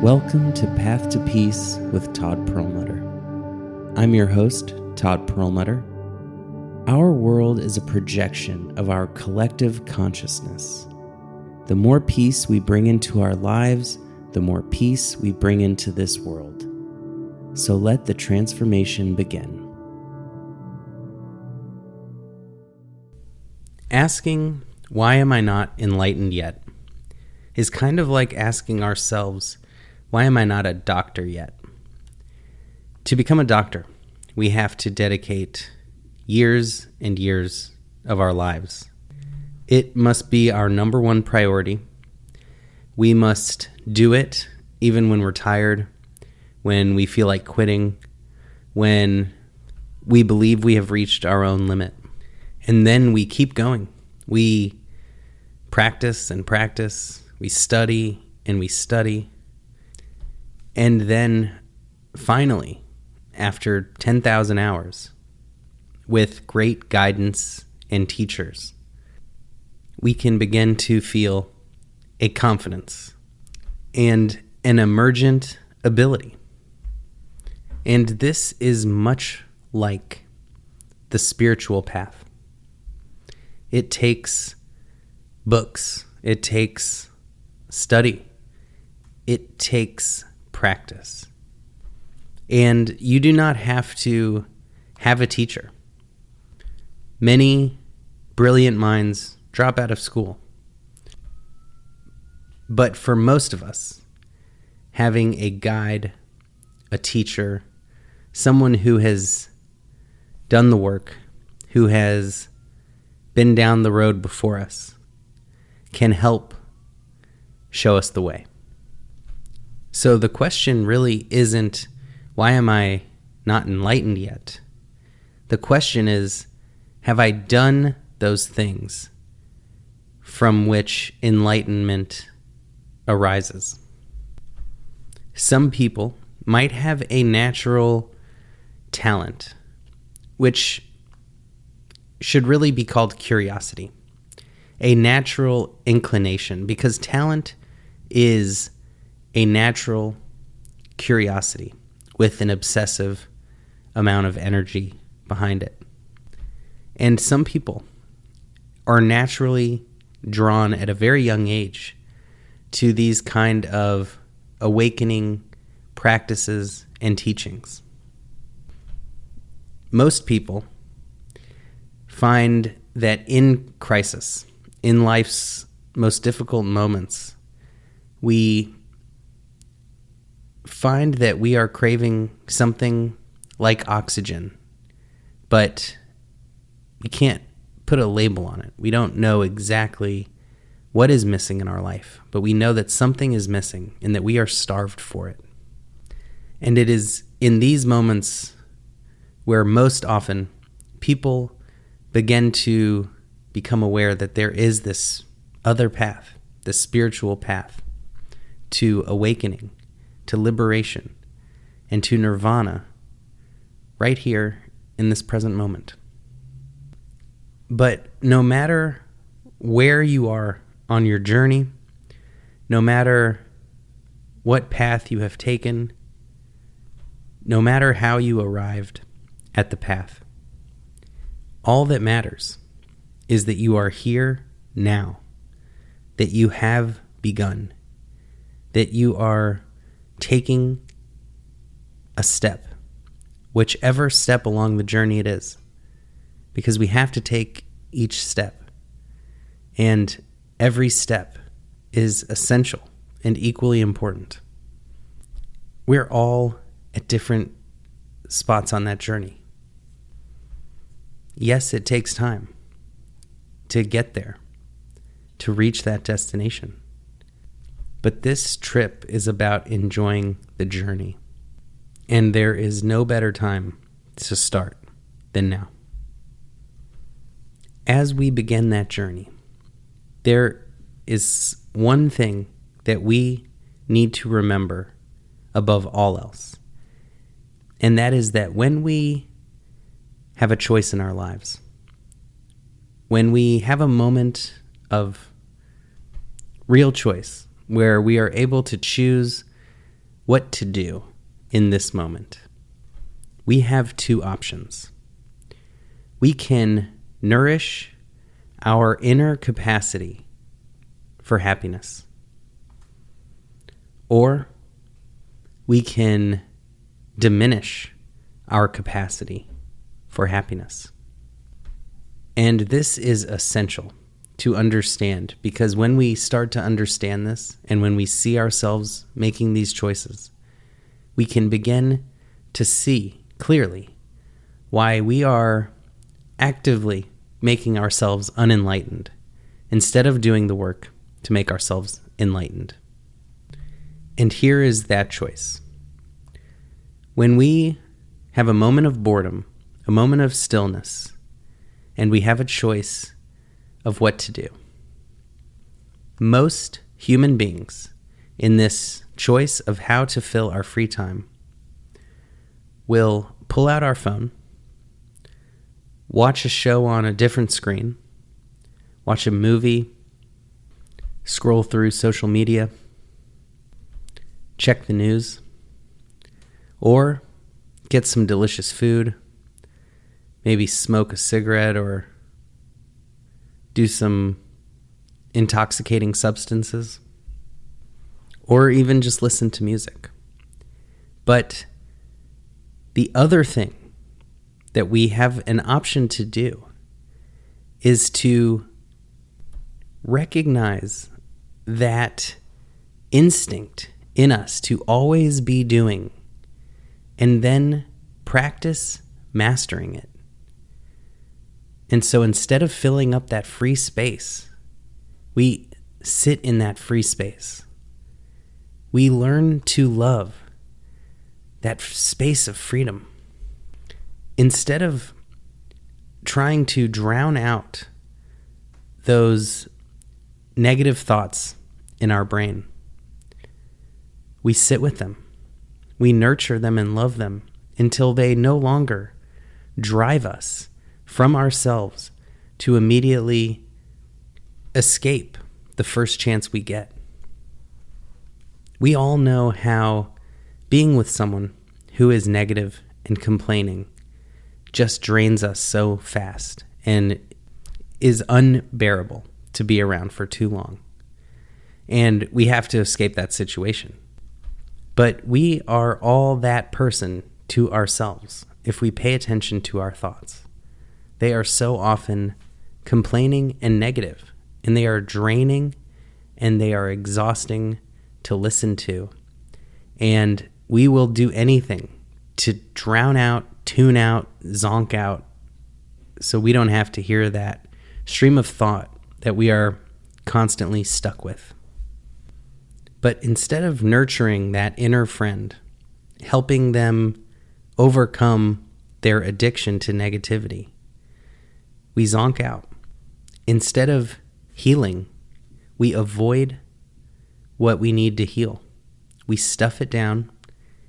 Welcome to Path to Peace with Todd Perlmutter. I'm your host, Todd Perlmutter. Our world is a projection of our collective consciousness. The more peace we bring into our lives, the more peace we bring into this world. So let the transformation begin. Asking, why am I not enlightened yet, is kind of like asking ourselves, why am I not a doctor yet? To become a doctor, we have to dedicate years and years of our lives. It must be our number one priority. We must do it even when we're tired, when we feel like quitting, when we believe we have reached our own limit. And then we keep going. We practice and practice. We study and we study. And then finally, after 10,000 hours, with great guidance and teachers, we can begin to feel a confidence and an emergent ability. And this is much like the spiritual path. It takes books, it takes study, it takes practice. And you do not have to have a teacher. Many brilliant minds drop out of school. But for most of us, having a guide, a teacher, someone who has done the work, who has been down the road before us, can help show us the way. So the question really isn't, why am I not enlightened yet? The question is, have I done those things from which enlightenment arises? Some people might have a natural talent, which should really be called curiosity, a natural inclination, because talent is a natural curiosity with an obsessive amount of energy behind it. And some people are naturally drawn at a very young age to these kind of awakening practices and teachings. Most people find that in crisis, in life's most difficult moments, we find that we are craving something like oxygen, but we can't put a label on it. We don't know exactly what is missing in our life, but we know that something is missing and that we are starved for it. And it is in these moments where most often people begin to become aware that there is this other path, the spiritual path to awakening, to liberation, and to nirvana right here in this present moment. But no matter where you are on your journey, no matter what path you have taken, no matter how you arrived at the path, all that matters is that you are here now, that you have begun, that you are taking a step, whichever step along the journey it is, because we have to take each step, and every step is essential and equally important. We're all at different spots on that journey. Yes, it takes time to get there, to reach that destination. But this trip is about enjoying the journey. And there is no better time to start than now. As we begin that journey, there is one thing that we need to remember above all else. And that is that when we have a choice in our lives, when we have a moment of real choice, where we are able to choose what to do in this moment, we have two options. We can nourish our inner capacity for happiness, or we can diminish our capacity for happiness. And this is essential to understand, because when we start to understand this and when we see ourselves making these choices, we can begin to see clearly why we are actively making ourselves unenlightened instead of doing the work to make ourselves enlightened. And here is that choice. When we have a moment of boredom, a moment of stillness, and we have a choice of what to do, most human beings in this choice of how to fill our free time will pull out our phone, watch a show on a different screen, watch a movie, scroll through social media, check the news, or get some delicious food, maybe smoke a cigarette or do some intoxicating substances, or even just listen to music. But the other thing that we have an option to do is to recognize that instinct in us to always be doing, and then practice mastering it. And so instead of filling up that free space, we sit in that free space. We learn to love that space of freedom. Instead of trying to drown out those negative thoughts in our brain, we sit with them. We nurture them and love them until they no longer drive us from ourselves to immediately escape the first chance we get. We all know how being with someone who is negative and complaining just drains us so fast and is unbearable to be around for too long. And we have to escape that situation. But we are all that person to ourselves if we pay attention to our thoughts. They are so often complaining and negative, and they are draining and they are exhausting to listen to. And we will do anything to drown out, tune out, zonk out, so we don't have to hear that stream of thought that we are constantly stuck with. But instead of nurturing that inner friend, helping them overcome their addiction to negativity, we zonk out. Instead of healing, we avoid what we need to heal. We stuff it down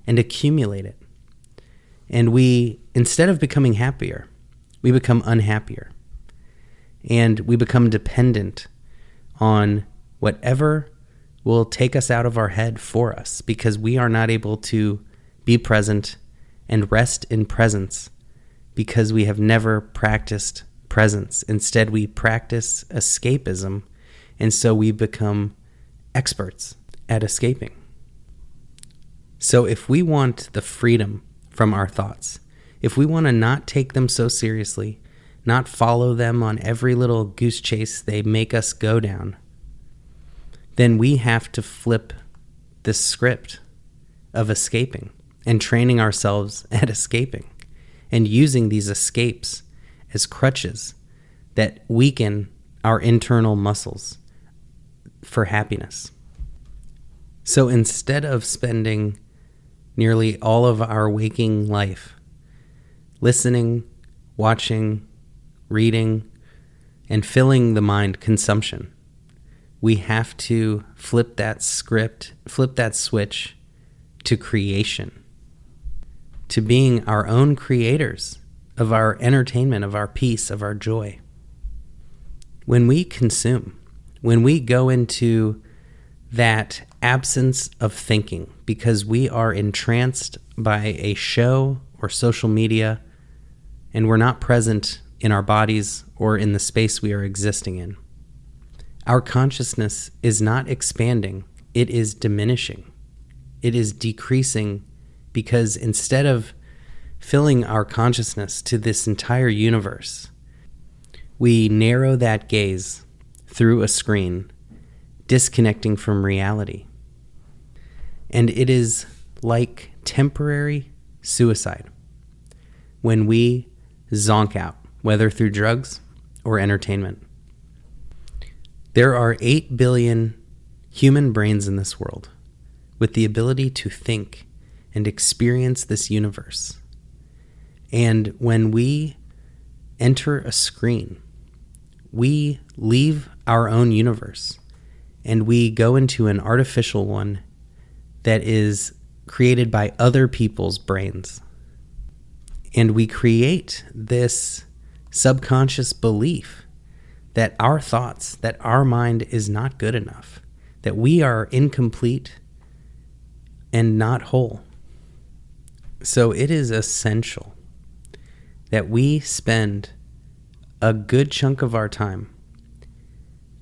and accumulate it. And we, instead of becoming happier, we become unhappier. And we become dependent on whatever will take us out of our head for us, because we are not able to be present and rest in presence because we have never practiced presence. Instead, we practice escapism, and so we become experts at escaping. So if we want the freedom from our thoughts, if we want to not take them so seriously, not follow them on every little goose chase they make us go down, then we have to flip the script of escaping and training ourselves at escaping and using these escapes as crutches that weaken our internal muscles for happiness. So instead of spending nearly all of our waking life listening, watching, reading, and filling the mind consumption, we have to flip that script, flip that switch to creation, to being our own creators of our entertainment, of our peace, of our joy. When we consume, when we go into that absence of thinking because we are entranced by a show or social media, and we're not present in our bodies or in the space we are existing in. Our consciousness is not expanding, it is diminishing. It is decreasing because instead of filling our consciousness to this entire universe, we narrow that gaze through a screen, disconnecting from reality. And it is like temporary suicide when we zonk out, whether through drugs or entertainment. There are 8 billion human brains in this world with the ability to think and experience this universe. And when we enter a screen, we leave our own universe and we go into an artificial one that is created by other people's brains. And we create this subconscious belief that our thoughts, that our mind is not good enough, that we are incomplete and not whole. So it is essential that we spend a good chunk of our time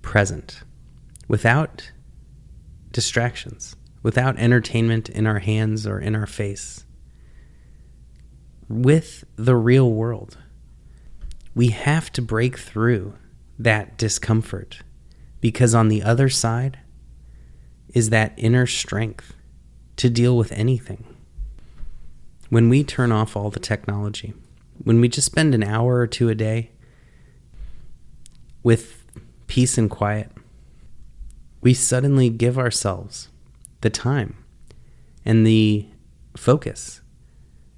present, without distractions, without entertainment in our hands or in our face, with the real world. We have to break through that discomfort because on the other side is that inner strength to deal with anything. When we turn off all the technology, when we just spend an hour or two a day with peace and quiet, we suddenly give ourselves the time and the focus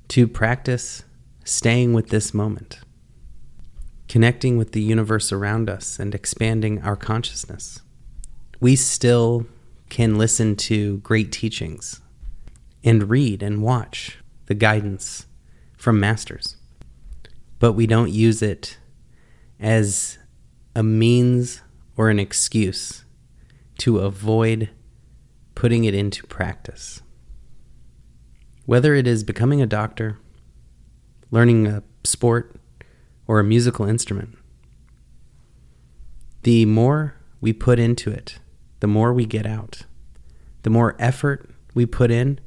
to practice staying with this moment, connecting with the universe around us and expanding our consciousness. We still can listen to great teachings and read and watch the guidance from masters, but we don't use it as a means or an excuse to avoid putting it into practice. Whether it is becoming a doctor, learning a sport, or a musical instrument, the more we put into it, the more we get out. The more effort we put in,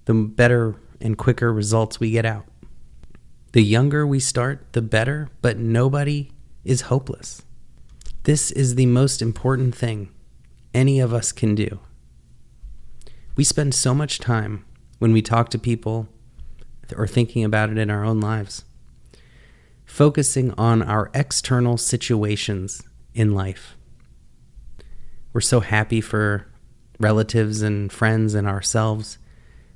the better and quicker results we get out. The younger we start, the better, but nobody is hopeless. This is the most important thing any of us can do. We spend so much time when we talk to people or thinking about it in our own lives, focusing on our external situations in life. We're so happy for relatives and friends and ourselves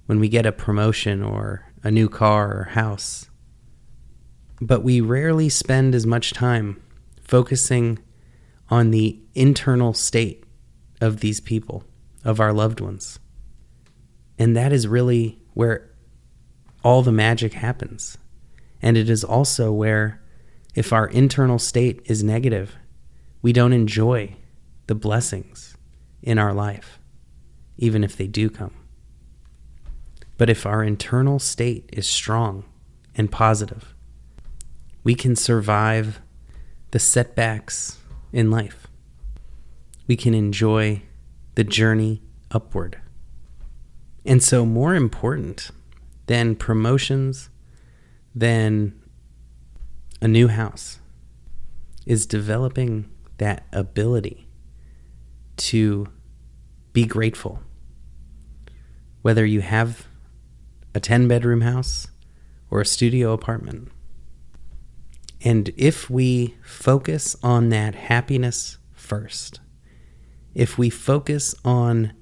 when we get a promotion or a new car or house. But we rarely spend as much time focusing on the internal state of these people, of our loved ones. And that is really where all the magic happens. And it is also where, if our internal state is negative, we don't enjoy the blessings in our life, even if they do come. But if our internal state is strong and positive, we can survive the setbacks in life. We can enjoy the journey upward. And so more important than promotions, than a new house, is developing that ability to be grateful. Whether you have a 10-bedroom house or a studio apartment. And if we focus on that happiness first, if we focus on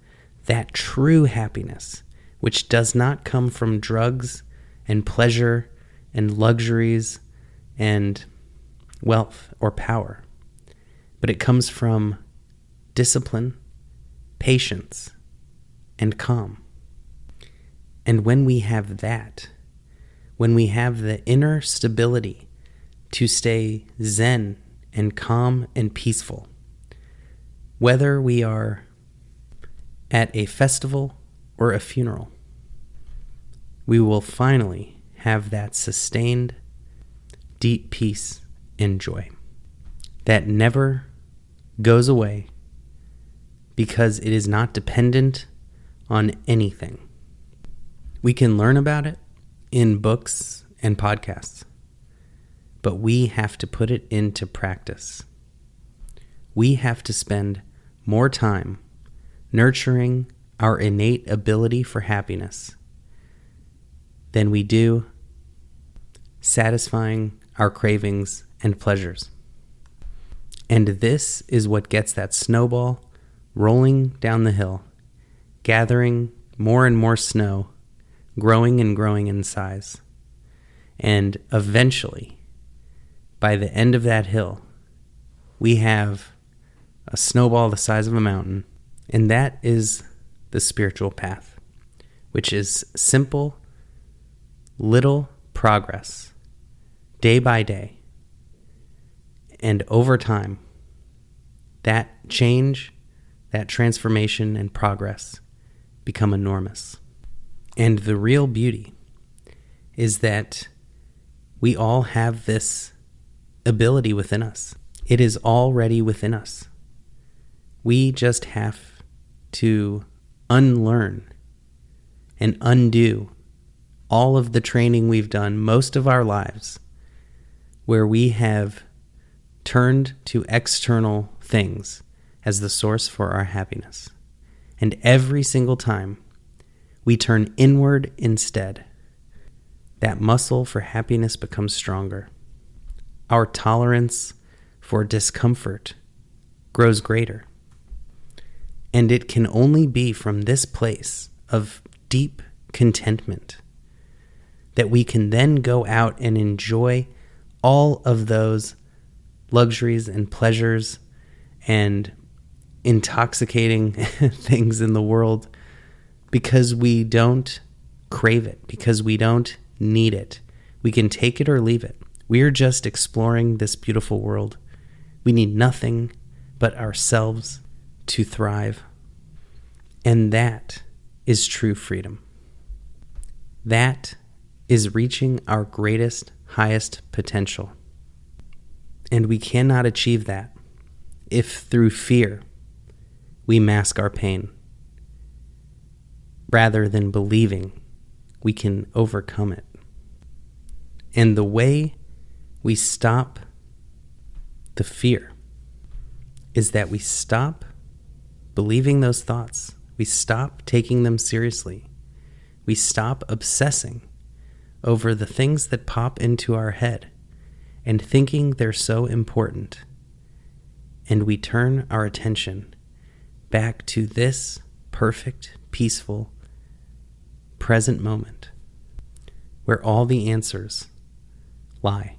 that true happiness, which does not come from drugs and pleasure and luxuries and wealth or power, but it comes from discipline, patience, and calm. And when we have that, when we have the inner stability to stay zen and calm and peaceful, whether we are at a festival or a funeral. We will finally have that sustained, deep peace and joy that never goes away because it is not dependent on anything. We can learn about it in books and podcasts, but we have to put it into practice. We have to spend more time nurturing our innate ability for happiness than we do satisfying our cravings and pleasures. And this is what gets that snowball rolling down the hill, gathering more and more snow, growing and growing in size. And eventually, by the end of that hill, we have a snowball the size of a mountain. And that is the spiritual path, which is simple, little progress, day by day. And over time, that change, that transformation and progress become enormous. And the real beauty is that we all have this ability within us. It is already within us. We just have to unlearn and undo all of the training we've done most of our lives, where we have turned to external things as the source for our happiness. And every single time we turn inward instead, that muscle for happiness becomes stronger. Our tolerance for discomfort grows greater. And it can only be from this place of deep contentment that we can then go out and enjoy all of those luxuries and pleasures and intoxicating things in the world, because we don't crave it, because we don't need it. We can take it or leave it. We're just exploring this beautiful world. We need nothing but ourselves to thrive. And that is true freedom. That is reaching our greatest, highest potential. And we cannot achieve that if through fear we mask our pain, rather than believing we can overcome it. And the way we stop the fear is that we stop believing those thoughts. We stop taking them seriously. We stop obsessing over the things that pop into our head and thinking they're so important. And we turn our attention back to this perfect, peaceful, present moment where all the answers lie,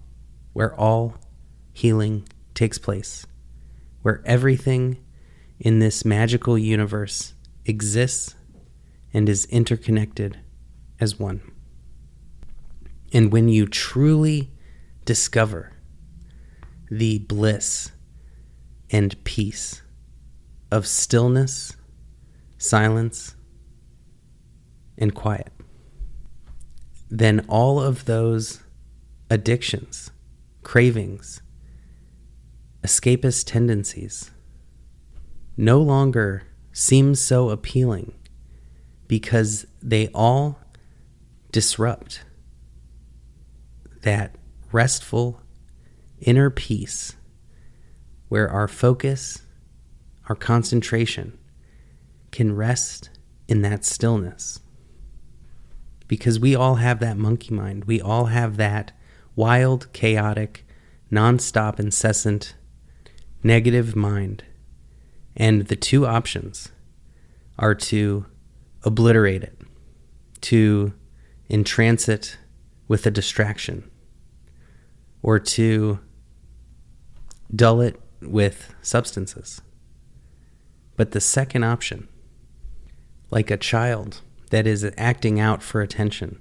where all healing takes place, where everything in this magical universe exists and is interconnected as one. And when you truly discover the bliss and peace of stillness, silence, and quiet, then all of those addictions, cravings, escapist tendencies no longer seem so appealing, because they all disrupt that restful inner peace where our focus, our concentration can rest in that stillness. Because we all have that monkey mind. We all have that wild, chaotic, nonstop, incessant, negative mind. And the two options are to obliterate it, to entrance it with a distraction, or to dull it with substances. But the second option, like a child that is acting out for attention,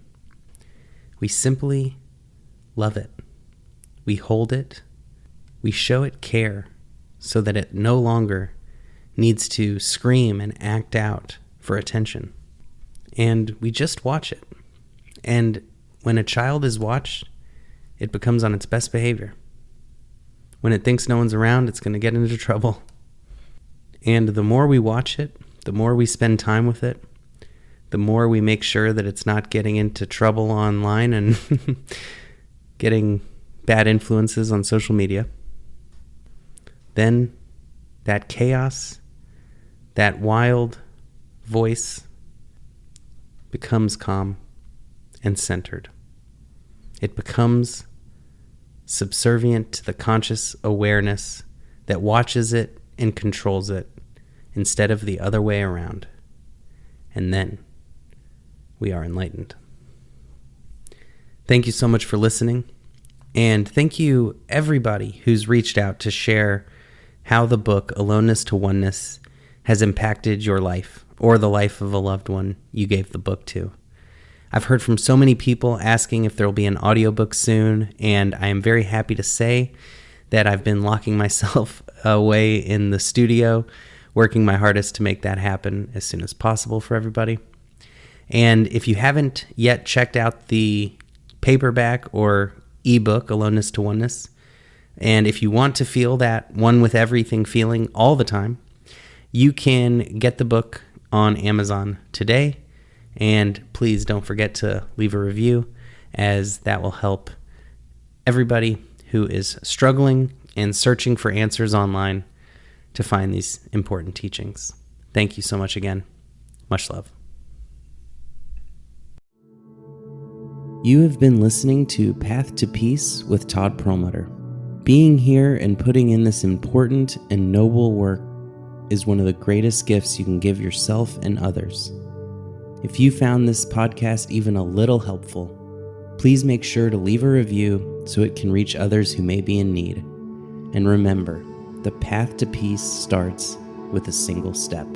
we simply love it. We hold it. We show it care so that it no longer needs to scream and act out for attention. And we just watch it. And when a child is watched, it becomes on its best behavior. When it thinks no one's around, it's going to get into trouble. And the more we watch it, the more we spend time with it, the more we make sure that it's not getting into trouble online and getting bad influences on social media, then that chaos, that wild voice becomes calm and centered. It becomes subservient to the conscious awareness that watches it and controls it instead of the other way around. And then we are enlightened. Thank you so much for listening. And thank you, everybody who's reached out to share how the book Aloneness to Oneness has impacted your life or the life of a loved one you gave the book to. I've heard from so many people asking if there will be an audiobook soon, and I am very happy to say that I've been locking myself away in the studio, working my hardest to make that happen as soon as possible for everybody. And if you haven't yet checked out the paperback or ebook, Aloneness to Oneness, and if you want to feel that one with everything feeling all the time, you can get the book on Amazon today. And please don't forget to leave a review, as that will help everybody who is struggling and searching for answers online to find these important teachings. Thank you so much again. Much love. You have been listening to Path to Peace with Todd Perlmutter. Being here and putting in this important and noble work is one of the greatest gifts you can give yourself and others. If you found this podcast even a little helpful, please make sure to leave a review so it can reach others who may be in need. And remember, the path to peace starts with a single step.